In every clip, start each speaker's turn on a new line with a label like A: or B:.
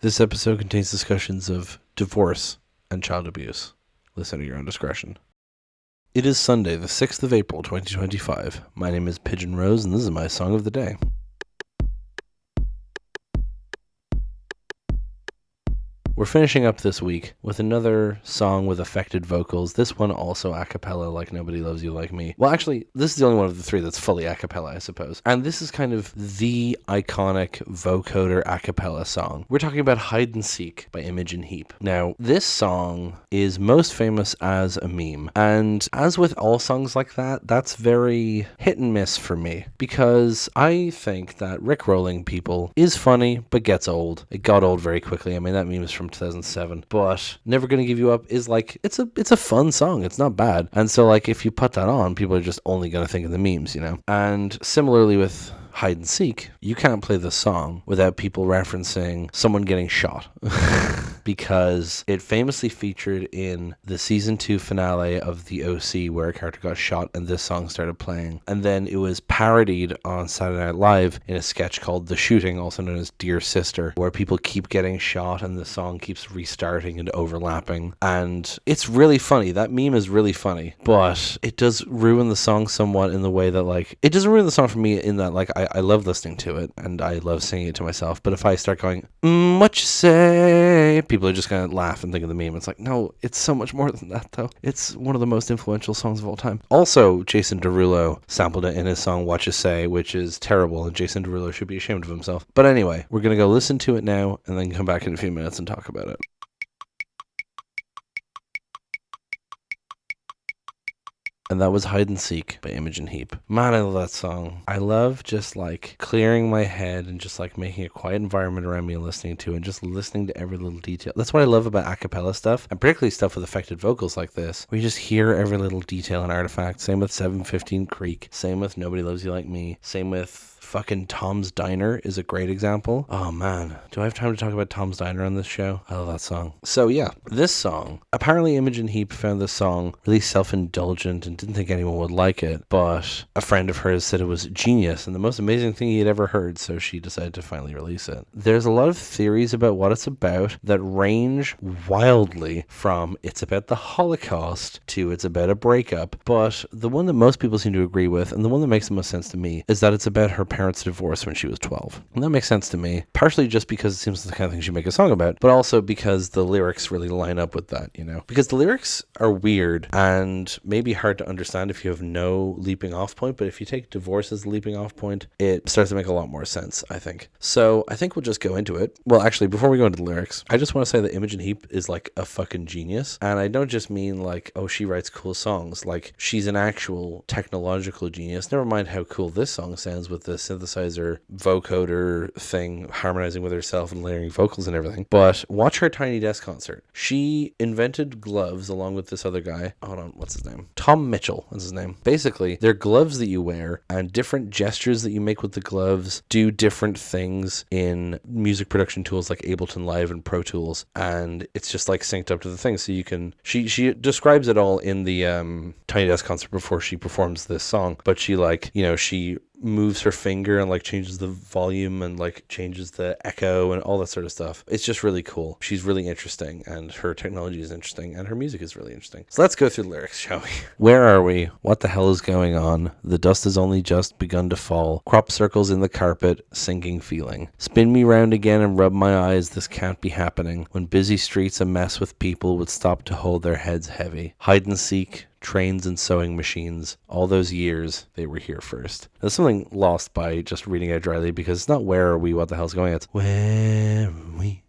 A: This episode contains discussions of divorce and child abuse. Listen at your own discretion. It is Sunday, the 6th of April, 2025. My name is Pigeon Rose, and this is my song of the day. We're finishing up this week with another song with affected vocals. This one also a cappella, like Nobody Loves You Like Me. Well, actually, this is the only one of the three that's fully a cappella, I suppose. And this is kind of the iconic vocoder a cappella song. We're talking about Hide and Seek by Imogen Heap. Now, this song is most famous as a meme. And as with all songs like that, that's very hit and miss for me. Because I think that rickrolling people is funny, but gets old. It got old very quickly. I mean, that meme is from 2007, but Never Gonna Give You Up is like, it's a fun song. It's not bad. And so like, if you put that on, people are just only gonna think of the memes, you know? And similarly with Hide and Seek, you can't play the song without people referencing someone getting shot because it famously featured in the season 2 finale of the OC where a character got shot and this song started playing. And then it was parodied on Saturday Night Live in a sketch called The Shooting, also known as Dear Sister, where people keep getting shot and the song keeps restarting and overlapping. And it's really funny. That meme is really funny, but it does ruin the song somewhat in the way that, like, it doesn't ruin the song for me in that, like, I love listening to it and I love singing it to myself, but if I start going, what you say, people are just gonna laugh and think of the meme. It's like, no, it's so much more than that, though. It's one of the most influential songs of all time. Also, Jason Derulo sampled it in his song What You Say, which is terrible, and Jason Derulo should be ashamed of himself. But anyway, we're gonna go listen to it now and then come back in a few minutes and talk about it. And that was Hide and Seek by Imogen Heap. Man, I love that song. I love just like clearing my head and just like making a quiet environment around me and listening to it and just listening to every little detail. That's what I love about a cappella stuff, and particularly stuff with affected vocals like this, where you just hear every little detail and artifact. Same with 715 Creek. Same with Nobody Loves You Like Me. Same with fucking Tom's Diner is a great example. Oh man, do I have time to talk about Tom's Diner on this show? I love that song. So yeah, this song, apparently Imogen Heap found this song really self-indulgent and didn't think anyone would like it, but a friend of hers said it was genius and the most amazing thing he had ever heard, so she decided to finally release it. There's a lot of theories about what it's about that range wildly from it's about the Holocaust to it's about a breakup, but the one that most people seem to agree with, and the one that makes the most sense to me, is that it's about her parents' divorce when she was 12. And that makes sense to me, partially just because it seems the kind of thing she'd make a song about, but also because the lyrics really line up with that, you know? Because the lyrics are weird and maybe hard to understand if you have no leaping off point, but if you take divorce as the leaping off point, it starts to make a lot more sense, I think. So I think we'll just go into it. Well, actually, before we go into the lyrics, I just want to say that Imogen Heap is like a fucking genius. And I don't just mean like, oh, she writes cool songs. Like, she's an actual technological genius. Never mind how cool this song sounds with the synthesizer vocoder thing harmonizing with herself and layering vocals and everything. But watch her Tiny Desk concert. She invented gloves along with this other guy. Hold on, what's his name? Tom Mitchell is his name. Basically, they're gloves that you wear, and different gestures that you make with the gloves do different things in music production tools like Ableton Live and Pro Tools, and it's just like synced up to the thing. So you can, she describes it all in the Tiny Desk concert before she performs this song, but she, like, you know, she moves her finger and like changes the volume and like changes the echo and all that sort of stuff. It's just really cool. She's really interesting and her technology is interesting and her music is really interesting. So let's go through the lyrics, shall we? Where are we? What the hell is going on? The dust has only just begun to fall. Crop circles in the carpet, sinking feeling. Spin me round again and rub my eyes. This can't be happening. When busy streets a mess with people would stop to hold their heads heavy. Hide and seek. Trains and sewing machines. All those years, they were here first. There's something lost by just reading it dryly because it's not where are we, what the hell's going on. It's where are we?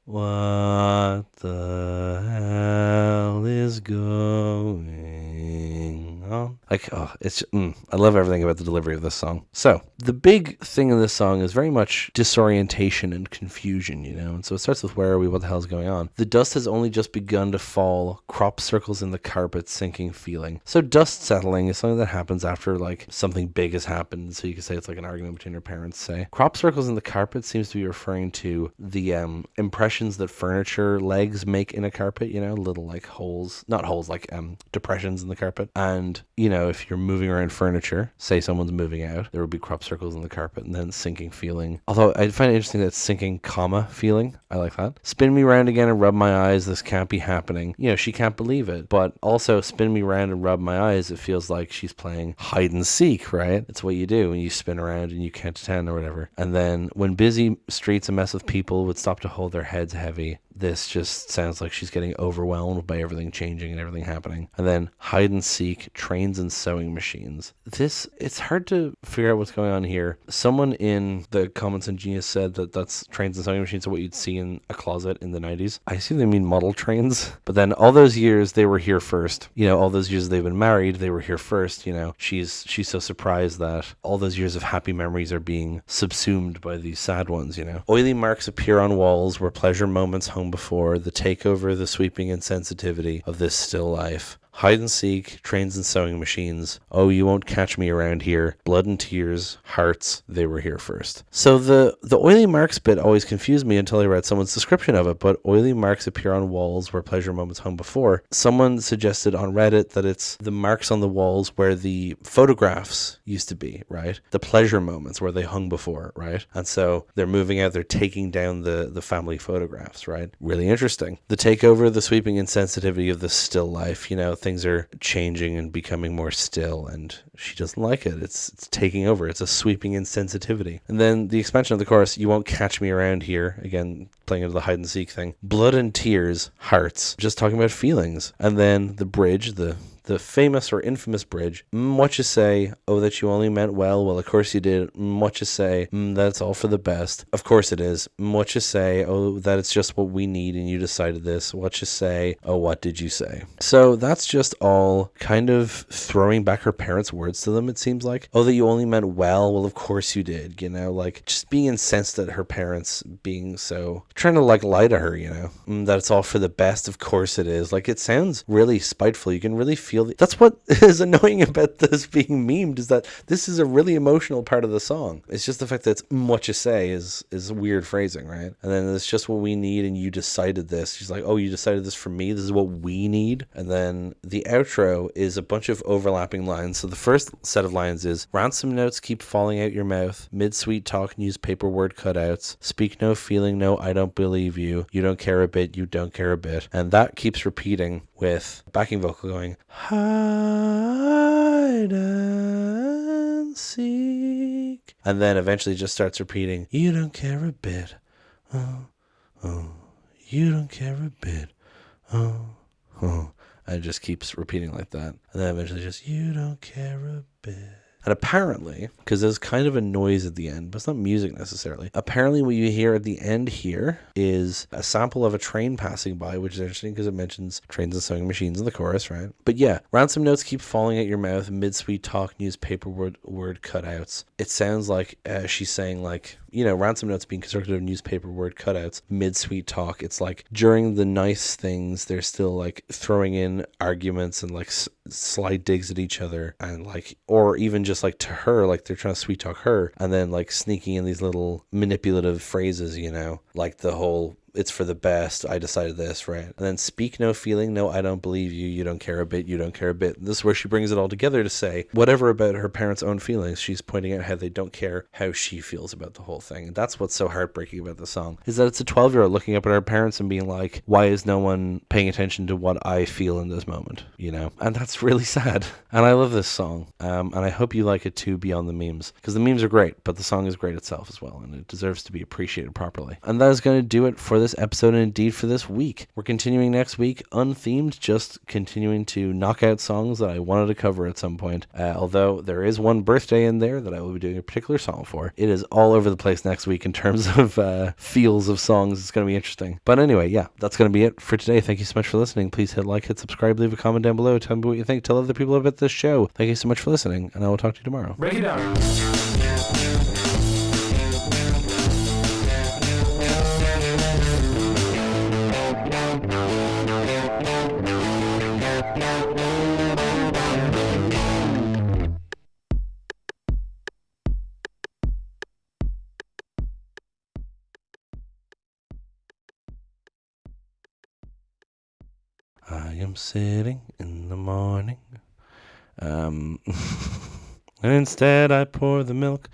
A: What the hell is going on? Like, oh, it's I love everything about the delivery of this song. So, the big thing in this song is very much disorientation and confusion, you know? And so it starts with where are we, what the hell's going on? The dust has only just begun to fall, crop circles in the carpet, sinking feeling. So dust settling is something that happens after, like, something big has happened. So you could say it's like an argument between your parents, say. Crop circles in the carpet seems to be referring to the impressions that furniture legs make in a carpet, you know, little like holes, not holes, like depressions in the carpet. And, you know, if you're moving around furniture, say someone's moving out, there would be crop circles on the carpet, and then sinking feeling. Although I find it interesting that sinking, comma, feeling. I like that. Spin me round again and rub my eyes. This can't be happening. She can't believe it. But also spin me round and rub my eyes. It feels like she's playing hide and seek, right? It's what you do when you spin around and you count to 10 or whatever. And then when busy streets a mess of people would stop to hold their heads heavy. This just sounds like she's getting overwhelmed by everything changing and everything happening. And then hide and seek, trains and sewing machines. It's hard to figure out what's going on here. Someone in the comments on Genius said that that's trains and sewing machines are what you'd see in a closet in the 90s. I assume they mean model trains. But then all those years they were here first. All those years they've been married, they were here first. She's so surprised that all those years of happy memories are being subsumed by these sad ones. Oily marks appear on walls where pleasure moments hung before, the takeover, the sweeping insensitivity of this still life. Hide and seek, trains and sewing machines. Oh, you won't catch me around here. Blood and tears, hearts, they were here first. So the oily marks bit always confused me until I read someone's description of it, but oily marks appear on walls where pleasure moments hung before. Someone suggested on Reddit that it's the marks on the walls where the photographs used to be, right? The pleasure moments where they hung before, right? And so they're moving out, they're taking down the family photographs, right? Really interesting. The takeover, the sweeping insensitivity of the still life, things are changing and becoming more still, and she doesn't like it. It's taking over. It's a sweeping insensitivity. And then the expansion of the chorus, you won't catch me around here, again playing into the hide and seek thing. Blood and tears, hearts, just talking about feelings. And then the bridge, the famous or infamous bridge. What you say? Oh, that you only meant well. Well, of course you did. What you say? That's all for the best. Of course it is. What you say? Oh, that it's just what we need and you decided this. What you say? Oh, what did you say? So that's just all kind of throwing back her parents' words to them, it seems like. Oh, that you only meant well. Well, of course you did. Like just being incensed at her parents being so, trying to lie to her, that it's all for the best. Of course it is. Like, it sounds really spiteful. You can really feel that's what is annoying about this being memed, is that this is a really emotional part of the song. It's just the fact that it's what you say is weird phrasing, right? And then it's just what we need and you decided this. She's like, oh, you decided this for me? This is what we need? And then the outro is a bunch of overlapping lines. So the first set of lines is, ransom notes keep falling out your mouth, mid-sweet talk, newspaper word cutouts, speak no feeling, no, I don't believe you, you don't care a bit, you don't care a bit. And that keeps repeating with backing vocal going, hide and seek. And then eventually just starts repeating, you don't care a bit. Oh, you don't care a bit. Oh. And it just keeps repeating like that. And then eventually just, you don't care a bit. And apparently, because there's kind of a noise at the end, but it's not music necessarily. Apparently what you hear at the end here is a sample of a train passing by, which is interesting because it mentions trains and sewing machines in the chorus, right? But yeah, ransom notes keep falling at your mouth, mid-sweet talk, newspaper word cutouts. It sounds like she's saying ransom notes being constructed of newspaper word cutouts, mid-sweet talk. It's like during the nice things, they're still throwing in arguments and slight digs at each other, and or even just to her, they're trying to sweet talk her, and then sneaking in these little manipulative phrases, like the whole, it's for the best, I decided this, right? And then speak no feeling, no, I don't believe you, you don't care a bit, you don't care a bit. This is where she brings it all together to say whatever about her parents' own feelings. She's pointing out how they don't care how she feels about the whole thing. And that's what's so heartbreaking about the song, is that it's a 12-year-old looking up at her parents and being like, why is no one paying attention to what I feel in this moment, And that's really sad. And I love this song. And I hope you like it too, beyond the memes, because the memes are great, but the song is great itself as well, and it deserves to be appreciated properly. And that is going to do it for this episode, and indeed for this week. We're continuing next week unthemed, just continuing to knock out songs that I wanted to cover at some point, although there is one birthday in there that I will be doing a particular song for. It is all over the place next week in terms of feels of songs. It's going to be interesting. But anyway, yeah, that's going to be it for today. Thank you so much for listening. Please hit like, hit subscribe, leave a comment down below, tell me what you think, tell other people about this show. Thank you so much for listening, and I will talk to you tomorrow.
B: Break it down.
A: I am sitting in the morning, And instead I pour the milk.